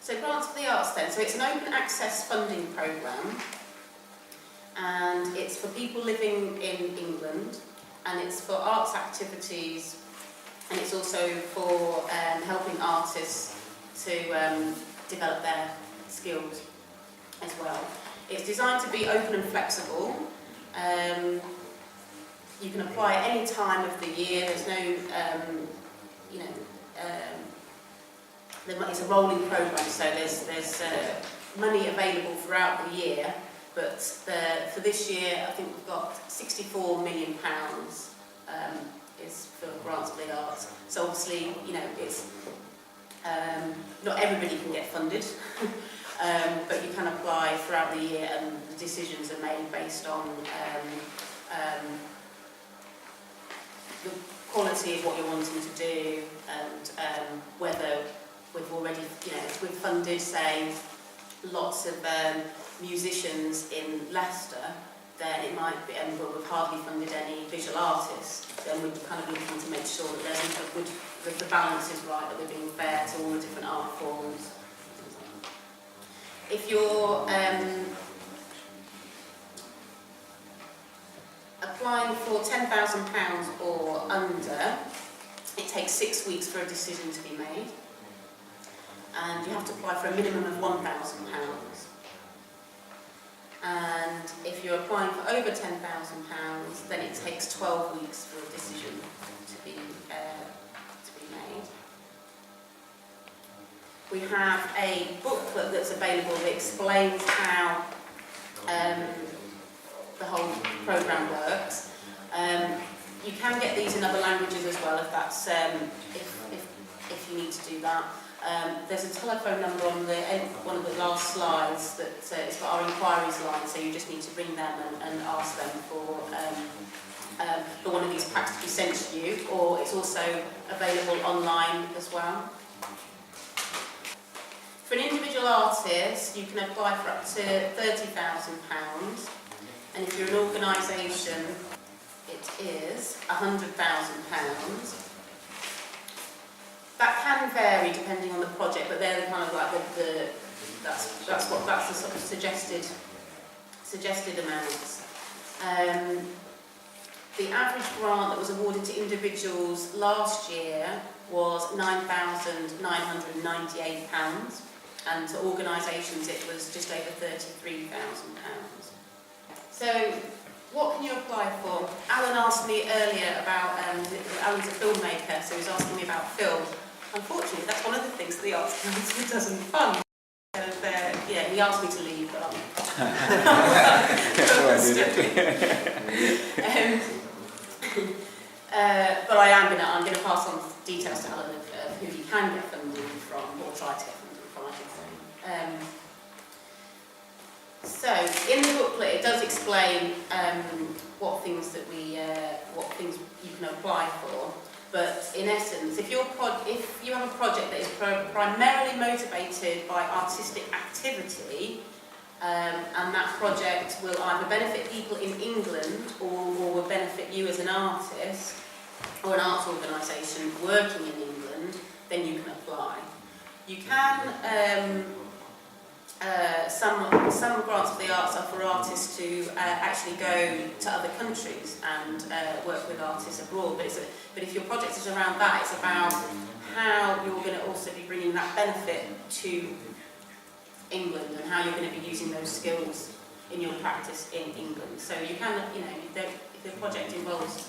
So Grants for the Arts then, so it's an open access funding programme, and it's for people living in England, and it's for arts activities, and it's also for helping artists to develop their skills as well. It's designed to be open and flexible. You can apply at any time of the year. There's no, it's a rolling programme, so there's money available throughout the year. But for this year, I think we've got £64 million is for Grants for the Arts. So obviously, it's not everybody can get funded, but you can apply throughout the year, and the decisions are made based on the quality of what you're wanting to do, and whether we've already, if we've funded, say, lots of musicians in Leicester, then it might be, but we've hardly funded any visual artists, then we're kind of looking to make sure that there's a good, that the balance is right, that we're being fair to all the different art forms. If you're applying for £10,000 or under, it takes 6 weeks for a decision to be made, and you have to apply for a minimum of £1,000. And if you're applying for over £10,000, then it takes 12 weeks for a decision to be made. We have a booklet that's available that explains how the whole programme works. You can get these in other languages as well, if that's if you need to do that. There's a telephone number on one of the last slides that it's got our inquiries line, so you just need to ring them and ask them for one of these packs to be sent to you, or it's also available online as well. For an individual artist, you can apply for up to £30,000, and if you're an organisation, it is £100,000. That can vary depending on the project, but they're kind of like that's the sort of suggested amounts. The average grant that was awarded to individuals last year was £9,998, and to organisations it was just over £33,000. So, what can you apply for? Alan asked me earlier about, Alan's a filmmaker, so he was asking me about film. Unfortunately, that's one of the things that the Arts Council doesn't fund. He asked me to leave, but but I'm going to pass on details to Alan of who you can get funding from, or try to get funding from, I should say. So, in the booklet, it does explain what things you can apply for. But in essence, if you have a project that is primarily motivated by artistic activity, and that project will either benefit people in England or will benefit you as an artist or an arts organisation working in England, then you can apply. You can. Some grants for the arts are for artists to actually go to other countries and work with artists abroad. But if your project is around that, it's about how you're going to also be bringing that benefit to England and how you're going to be using those skills in your practice in England. So you can, if the project involves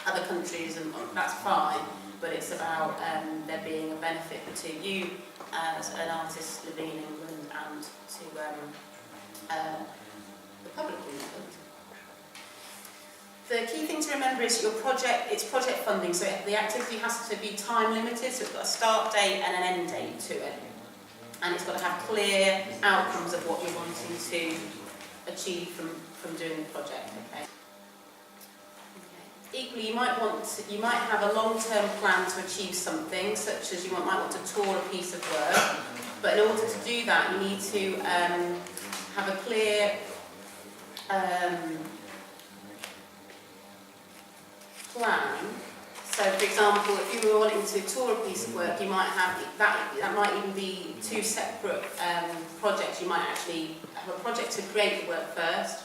other countries, and that's fine. But it's about there being a benefit to you as an artist living in England and to the public in England. The key thing to remember is it's project funding, so the activity has to be time limited, so it's got a start date and an end date to it. And it's got to have clear outcomes of what you're wanting to achieve from doing the project. Okay. Equally, you might have a long-term plan to achieve something, such as you might want to tour a piece of work. But in order to do that, you need to have a clear plan. So, for example, if you were wanting to tour a piece of work, you might have that might even be two separate projects. You might actually have a project to create the work first,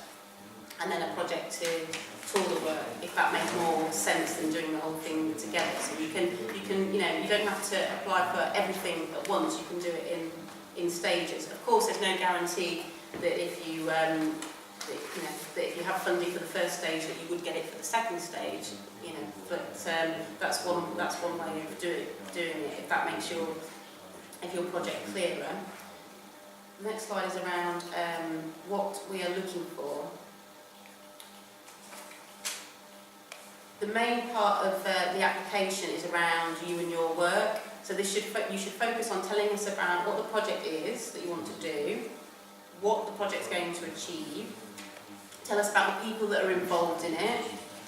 and then a project to tour the work, if that makes more sense than doing the whole thing together. So you can, you don't have to apply for everything at once. You can do it in stages. Of course, there's no guarantee that if you that if you have funding for the first stage, that you would get it for the second stage. But that's one way of doing it. If that makes your project clearer. The next slide is around what we are looking for. The main part of the application is around you and your work. So you should focus on telling us about what the project is that you want to do, what the project's going to achieve. Tell us about the people that are involved in it,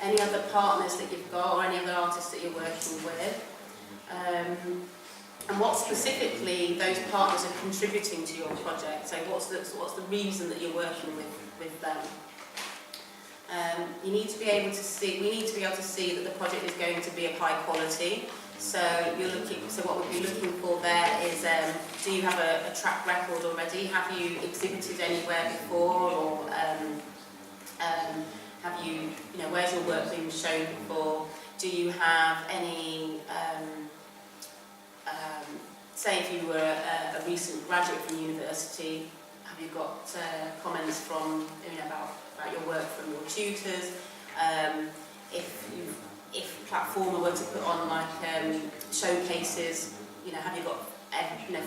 any other partners that you've got or any other artists that you're working with, and what specifically those partners are contributing to your project. So what's the reason that you're working with them? We need to be able to see that the project is going to be of high quality. So what we'll be looking for there is, do you have a track record already? Have you exhibited anywhere before, or have you, where's your work been shown before? Do you have any, say if you were a recent graduate from university, have you got comments from, about your work from your tutors? If Platformer were to put on showcases, have you got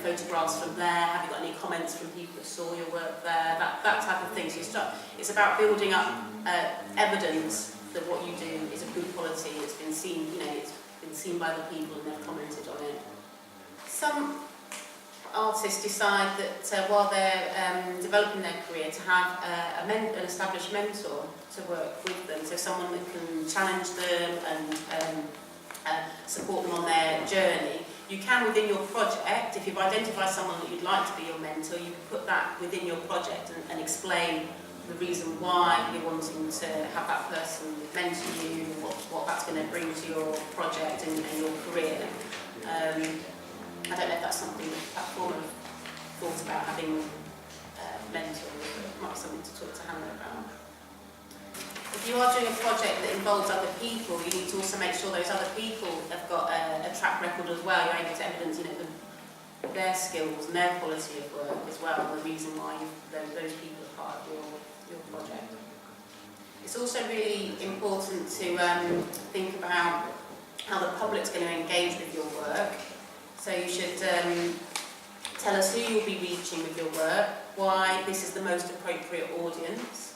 photographs from there? Have you got any comments from people that saw your work there? That type of thing. So it's about building up evidence that what you do is of good quality. It's been seen, it's been seen by the people and they've commented on it. Some artists decide that while they're developing their career, to have an established mentor to work with them, so someone that can challenge them and support them on their journey. You can, within your project, if you've identified someone that you'd like to be your mentor, you can put that within your project and explain the reason why you're wanting to have that person mentor you, what that's going to bring to your project and your career. I don't know if that's something that Platformer thought about, having mentors, but it might be something to talk to Hannah about. If you are doing a project that involves other people, you need to also make sure those other people have got a track record as well. You're able to evidence, their skills and their quality of work as well, and the reason why those people are part of your project. It's also really important to think about how the public's going to engage with your work. So you should tell us who you'll be reaching with your work, why this is the most appropriate audience.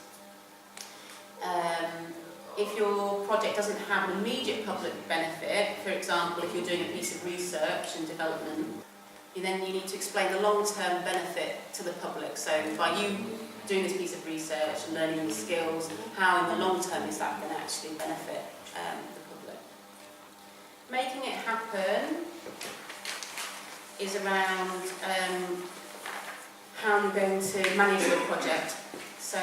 If your project doesn't have an immediate public benefit, for example, if you're doing a piece of research and development, then you need to explain the long-term benefit to the public. So by you doing this piece of research and learning these skills, how in the long term is that going to actually benefit the public? Making it happen is around how you're going to manage your project. So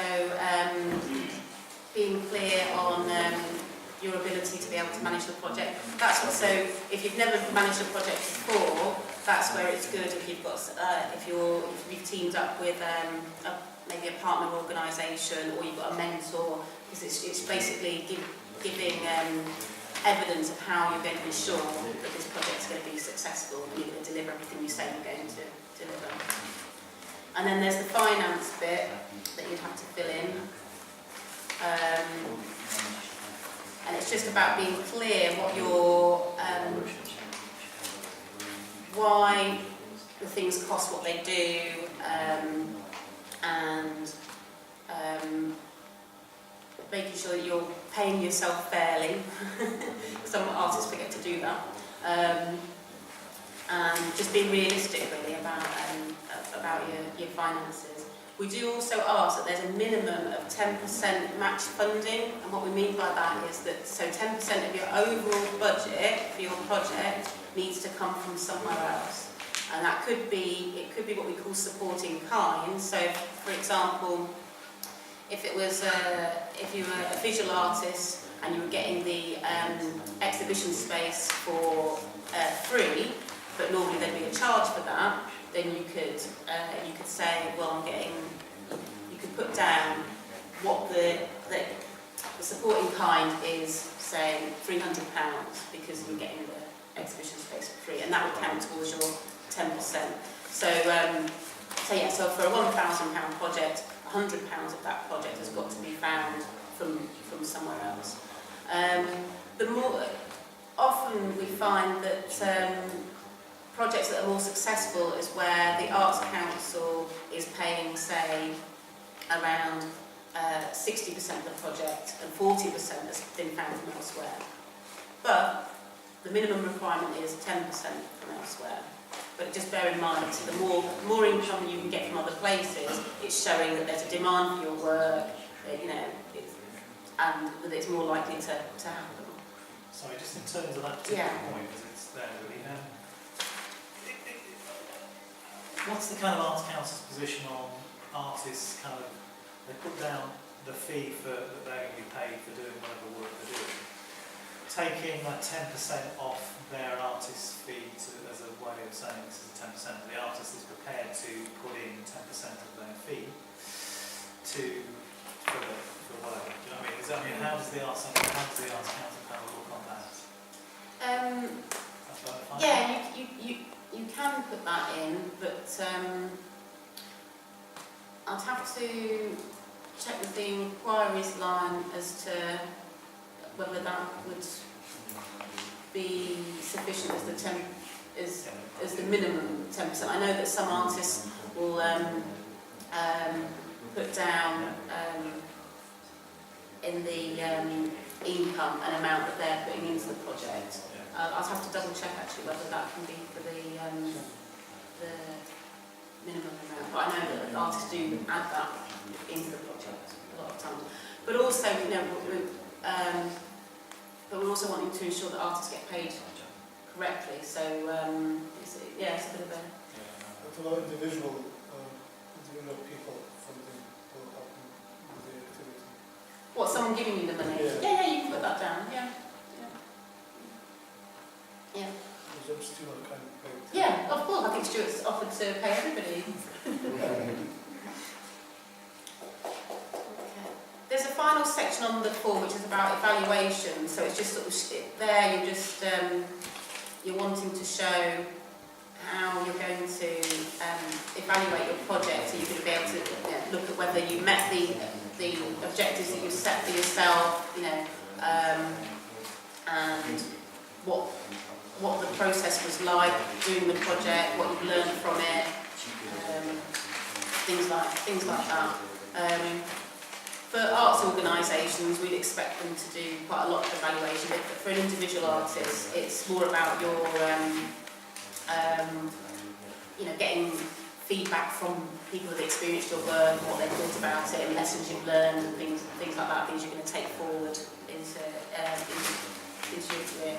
being clear on your ability to be able to manage the project. That's also, if you've never managed a project before, that's where it's good if you've got if you've teamed up with maybe a partner organisation, or you've got a mentor, because it's basically giving evidence of how you're going to ensure that this project's going to be successful and you're going to deliver everything you say you're going to deliver. And then there's the finance bit that you'd have to fill in. And it's just about being clear what your why the things cost what they do, and making sure that you're paying yourself fairly. Some artists forget to do that. And just being realistic really about your finances. We do also ask that there's a minimum of 10% match funding, and what we mean by that is that 10% of your overall budget for your project needs to come from somewhere else. And that could be what we call supporting kind. So, for example, if you were a visual artist and you were getting the exhibition space for free, but normally there'd be a charge for that, then you could say, well, I'm getting. You could put down what the supporting kind is, say £300 because you're getting the exhibition space for free, and that would count towards your 10%. So for a £1,000 project, £100 of that project has got to be found from somewhere else. The more often we find that projects that are more successful is where the Arts Council is paying, say, around 60% of the project and 40% has been found from elsewhere. But the minimum requirement is 10% from elsewhere. But just bear in mind, so the more income you can get from other places, it's showing that there's a demand for your work, and that it's more likely to happen. Sorry, just in terms of that particular point, because it's there really. What's the kind of Arts Council's position on artists they put down the fee that they're going to be paid for doing whatever work they're doing, taking that 10% off their artist's fee as a way of saying this is 10%, the artist is prepared to put in 10% of their fee for whatever. Do you know what I mean? How does the Arts Council kind of look on that? Yeah, you can put that in, but I'd have to check with the inquiries line as to whether that would be sufficient as the minimum 10%. I know that some artists will put down in the income an amount that they're putting into the project. I'll have to double check actually whether that can be for the minimum amount. But I know that artists do add that into the project a lot of times. But also, but we're also wanting to ensure that artists get paid correctly. So it's a bit of a. But a lot of individual people from will help with the activity. What, someone giving you the money? Yeah, you can put that down. Yeah. There's Stuart kind of paid. Yeah, of course. I think Stuart's offered to pay everybody. Okay. There's a final section on the form which is about evaluation. So it's just sort of there. You're just you're wanting to show how you're going to evaluate your project, so you're going to be able to look at whether you met the objectives that you set for yourself, and what the process was like doing the project, what you've learned from it, things like that. For arts organisations, we'd expect them to do quite a lot of evaluation, but for an individual artist, it's more about your getting feedback from people who've experienced your work, what they've thought about it, and lessons you've learned, and things like that, things you're going to take forward into your career.